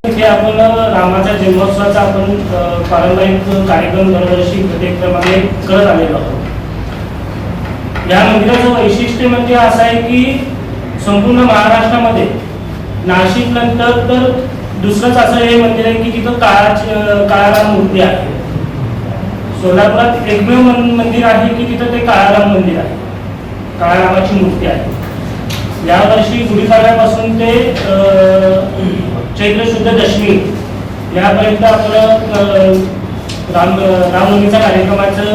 इथे आपण रामाच्या जन्मोत्सवाचा आपण पारंपरिक कार्यक्रम दरवर्षी प्रत्येकप्रमाणे करत आलेलो आहोत. या मंदिराचं वैशिष्ट्य म्हणजे असं आहे की संपूर्ण महाराष्ट्रामध्ये नाशिक नंतर तर दुसरंच असं हे मंदिर आहे की तिथं काळाराम मूर्ती आहे. सोलापुरात एकमेव मंदिर आहे की तिथं ते काळाराम मंदिर आहे, काळारामाची मूर्ती आहे. यावर्षी गुढीपाडव्यापासून ते चैत्र शुद्ध दशमी यापर्यंत आपलं रामनवमीचा कार्यक्रमाचं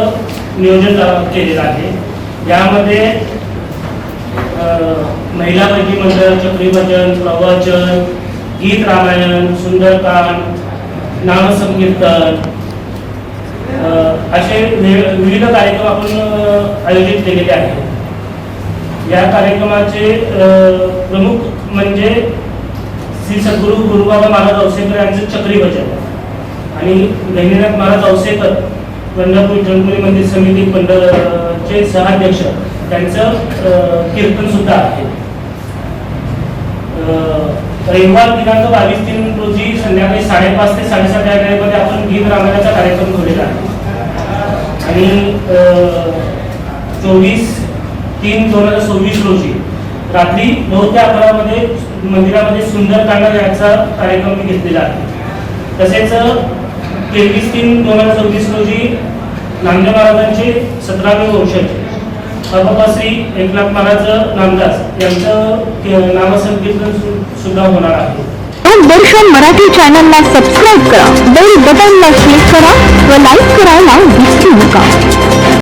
नियोजन केलेलं आहे. यामध्ये महिला भजनी मंडळ, चक्री भजन, प्रवचन, गीत रामायण, सुंदरकांड, नामसंकीर्तन असे विविध कार्यक्रम आपण आयोजित केलेले आहेत. या कार्यक्रमाचे प्रमुख म्हणजे श्री सद्गुरू गुरुबाबा महाराज औसेकर यांचं चक्री भजन आणि गहिनीनाथ महाराज औसेकर पंढरपूर विठ्ठल मंदिर समिती मंडळचे सहाध्यक्ष त्यांचं कीर्तन सुद्धा आहे. रविवार दिनांक 22/3 रोजी संध्याकाळी 5:30 ते 7:30 या वेळेमध्ये आपण गीत रामायणाचा कार्यक्रम ठेवलेला आहे आणि 24/3/2024 रोजी रात्री 9 ते 11 मध्ये मंदिरामध्ये सुंदरकांड याचा कार्यक्रम घेतलेला आहे. तसेच 23/3/2024 रोजी नामदेव महाराजांचे 17वे वंशज श्री एकनाथ महाराज नामदास यांचं नामसंकीर्तन सुद्धा होणार आहे. दर्शन मराठी चॅनलला सबस्क्राईब करा, बेल बटनला क्लिक करा व लाईक करायला विसरू नका.